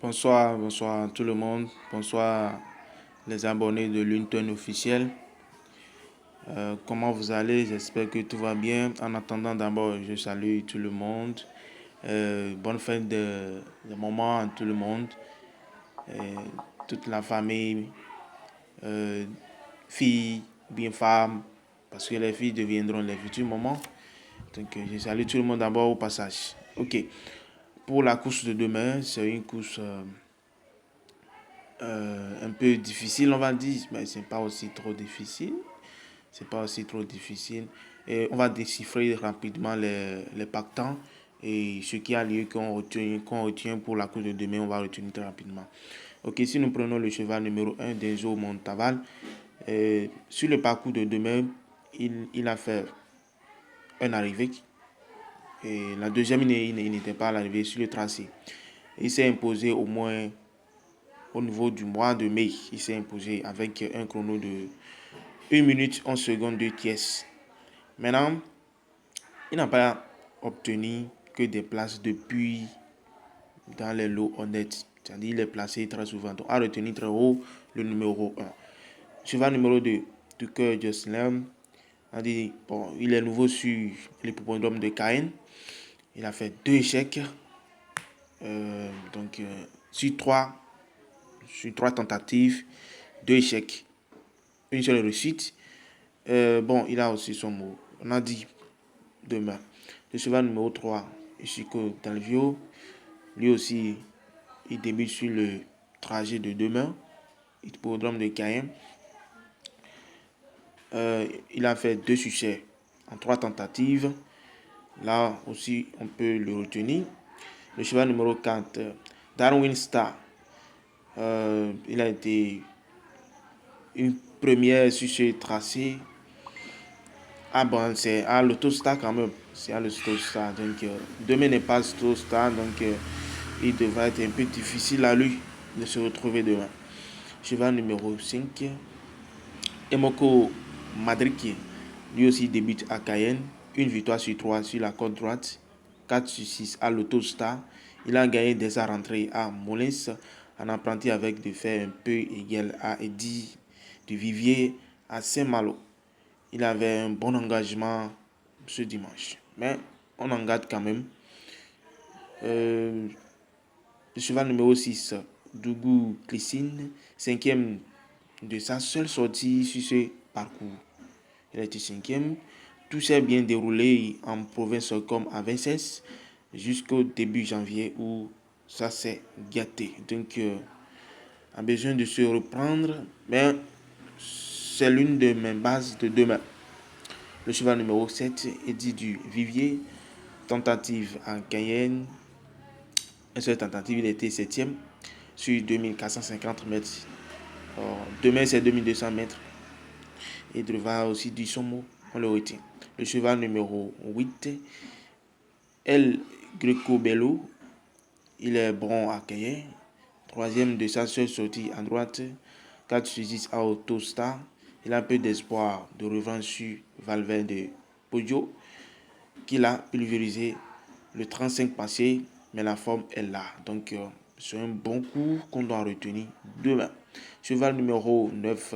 Bonsoir, bonsoir tout le monde. Bonsoir les abonnés de Lunton officiel. Comment vous allez? J'espère que tout va bien. En attendant, d'abord, je salue tout le monde. Bonne fête de moment à tout le monde. Euh, Toute la famille, euh, filles, bien femmes, parce que les filles deviendront les futurs moments. Donc, je salue tout le monde d'abord au passage. Ok. Pour la course de demain, c'est une course un peu difficile, on va dire, mais c'est pas aussi trop difficile. C'est pas aussi trop difficile. Et on va déchiffrer rapidement les pactants et ce qui a lieu qu'on retient pour la course de demain, on va retenir très rapidement. Ok, si nous prenons le cheval numéro 1 d'Enzo Montaval, sur le parcours de demain, il a fait un arrivé. Et la deuxième, il n'était pas à l'arrivée sur le tracé. Il s'est imposé au moins au niveau du mois de mai. Il s'est imposé avec un chrono de 1 minute 11 secondes de tiers. Maintenant, il n'a pas obtenu que des places depuis dans les lots honnêtes. C'est-à-dire qu'il est placé très souvent. Donc, à retenir très haut le numéro 1. Cheval numéro 2, Tucker Jocelyn. On dit, bon, il est nouveau sur l'hippodrome de Caen. Il a fait 2 échecs. Donc, sur trois tentatives, 2 échecs, une seule réussite. Bon, il a aussi son mot. On a dit demain. Le cheval numéro 3, Ishiko Dalvio. Lui aussi, il débute sur le trajet de demain. Hippodrome de Caen. Il a fait 2 succès en 3 tentatives. Là aussi, on peut le retenir. Le cheval numéro 4, Darwin Star. Il a été une première sur ce tracé. Ah bon, c'est à l'autostar quand même. C'est à l'autostar. Donc, demain n'est pas l'autostar. Donc, il devrait être un peu difficile à lui de se retrouver demain. Cheval numéro 5. Emoko Madriki. Lui aussi débute à Cayenne. Une victoire sur 3 sur la côte droite. 4 sur 6 à l'autostar. Il a gagné dès sa rentrée à Molins. En apprenti avec des faits un peu égal à Eddy du Vivier à Saint-Malo. Il avait un bon engagement ce dimanche. Mais on en garde quand même. Le cheval numéro 6, Dougou Clicine, cinquième de sa seule sortie sur ce parcours. Il a été cinquième. Tout s'est bien déroulé en province comme à Vincennes jusqu'au début janvier où ça s'est gâté. Donc, a besoin de se reprendre. Mais c'est l'une de mes bases de demain. Le cheval numéro 7, Eddy du Vivier, tentative en Cayenne. Une seule tentative, il était septième sur 2450 mètres. Demain, c'est 2200 mètres. Et il devra aussi dire son mot, on le retient. Le cheval numéro 8, El Greco Bello, il est bon à Cayenne. Troisième de sa seule sortie à droite, 4 sur 10 à Autostar. Il a un peu d'espoir de revanche sur Valverde Poggio, qu'il a pulvérisé le 35 passé, mais la forme est là. Donc, c'est un bon coup qu'on doit retenir demain. Cheval numéro 9,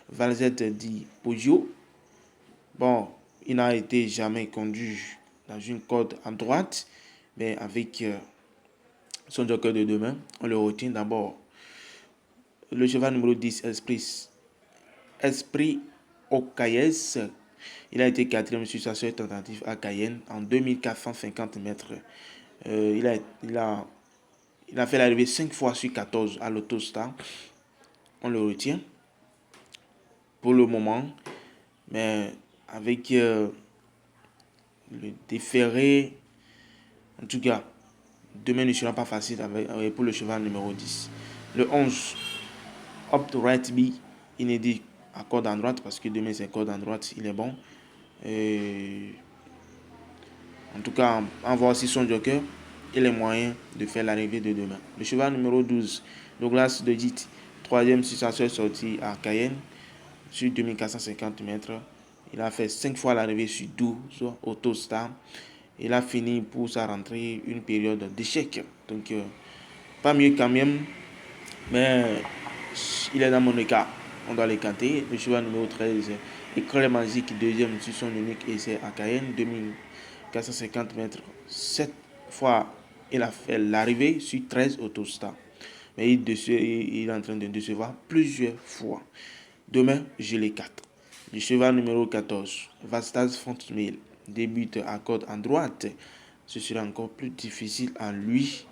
Valzette dit Poggio. Bon, il n'a été jamais conduit dans une corde à droite, mais avec son joker de demain, on le retient d'abord. Le cheval numéro 10, Esprit Ocaïes. Il a été quatrième sur sa seule tentative à Cayenne en 2450 mètres. Il a fait l'arrivée 5 fois sur 14 à l'autostar. On le retient pour le moment. Mais avec le déféré, en tout cas, demain ne sera pas facile pour le cheval numéro 10. Le 11, Up to Right B, inédit à corde en droite, parce que demain c'est corde en droite, il est bon. Et en tout cas, en voir aussi son joker et les moyens de faire l'arrivée de demain. Le cheval numéro 12, Douglas de Dit, troisième sur sa seule sortie à Cayenne, sur 2450 mètres. Il a fait 5 fois l'arrivée sur 12 Autostar. Il a fini pour sa rentrée une période d'échec. Donc, pas mieux quand même, mais il est dans mon écart. On doit l'écarter. Le cheval numéro 13, Éclair Magique, deuxième sur son unique essai à Cayenne, 2450 mètres. 7 fois, il a fait l'arrivée sur 13 autostars. Mais il est en train de décevoir plusieurs fois. Demain, je l'écarte. Le cheval numéro 14, Vastas Fontenay, débute à corde en droite. Ce sera encore plus difficile à lui.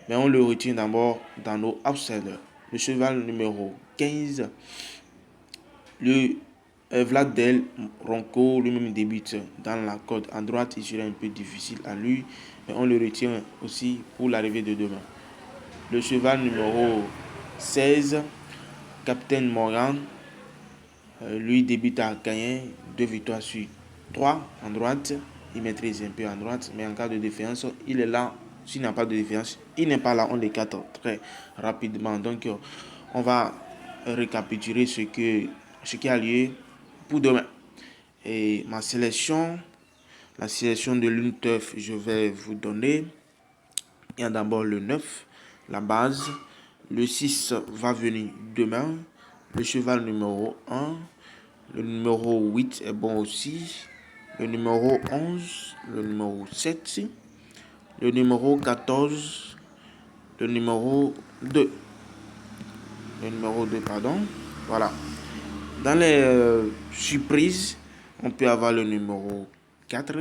Mais on le retient d'abord dans nos outsiders. Le cheval numéro 15, le Vlad Del Ronco, lui-même débute dans la corde en droite. Il sera un peu difficile à lui. Mais on le retient aussi pour l'arrivée de demain. Le cheval numéro 16, Captain Morgan, lui débute à Cayenne, 2 victoires sur 3 en droite. Il maîtrise un peu en droite, mais en cas de défiance, il est là. S'il n'a pas de défiance, il n'est pas là. On l'écarte très rapidement. Donc, on va récapituler ce qui a lieu pour demain. Et ma sélection, la sélection de l'UNTEF, je vais vous donner. Il y a d'abord le 9, la base. Le 6 va venir demain. Le cheval numéro 1. Le numéro 8 est bon aussi. Le numéro 11. Le numéro 7. Le numéro 14. Le numéro 2. Le numéro 2, pardon. Voilà. Dans les surprises, on peut avoir le numéro 4.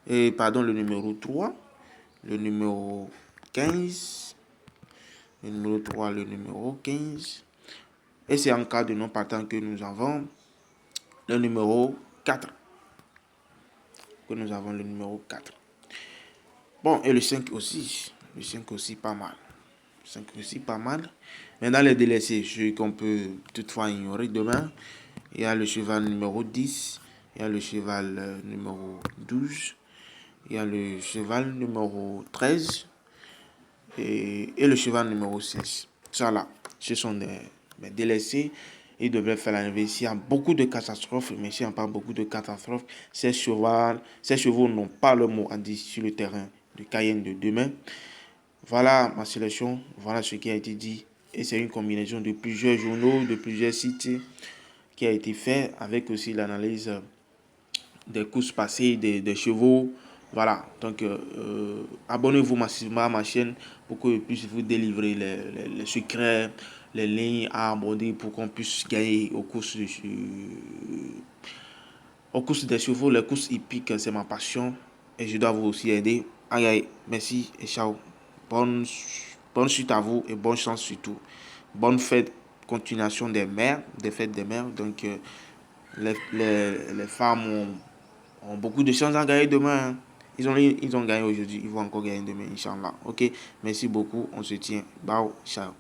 Et pardon, le numéro 3. Le numéro 15. Le numéro 3, le numéro 15. Et c'est en cas de non partant que nous avons le numéro 4. Que nous avons le numéro 4. Bon, et le 5 aussi. Le 5 aussi pas mal. Le 5 aussi pas mal. Mais dans les délaissés, ceux qu'on peut toutefois ignorer demain, il y a le cheval numéro 10. Il y a le cheval numéro 12. Il y a le cheval numéro 13. Et le cheval numéro 16. Ça là, ce sont des délaissés. Ils devraient faire l'arrivée. S'il y a beaucoup de catastrophes, mais s'il n'y a pas beaucoup de catastrophes, ces chevaux n'ont pas le mot à dire sur le terrain de Cayenne de demain. Voilà ma sélection, voilà ce qui a été dit. Et c'est une combinaison de plusieurs journaux, de plusieurs sites qui a été fait avec aussi l'analyse des courses passées, des chevaux. Voilà, donc abonnez-vous massivement à ma chaîne pour que je puisse vous délivrer les secrets, les lignes à aborder pour qu'on puisse gagner aux courses des chevaux. Les courses hippiques, c'est ma passion et je dois vous aussi aider. Aïe aïe, merci et ciao. Bonne suite à vous et bonne chance surtout. Bonne fête, continuation des fêtes des mères. Donc les femmes ont beaucoup de chances à gagner demain. Hein. Ils ont gagné aujourd'hui, ils vont encore gagner demain, Inch'Allah. Ok, merci beaucoup, on se tient. Ciao.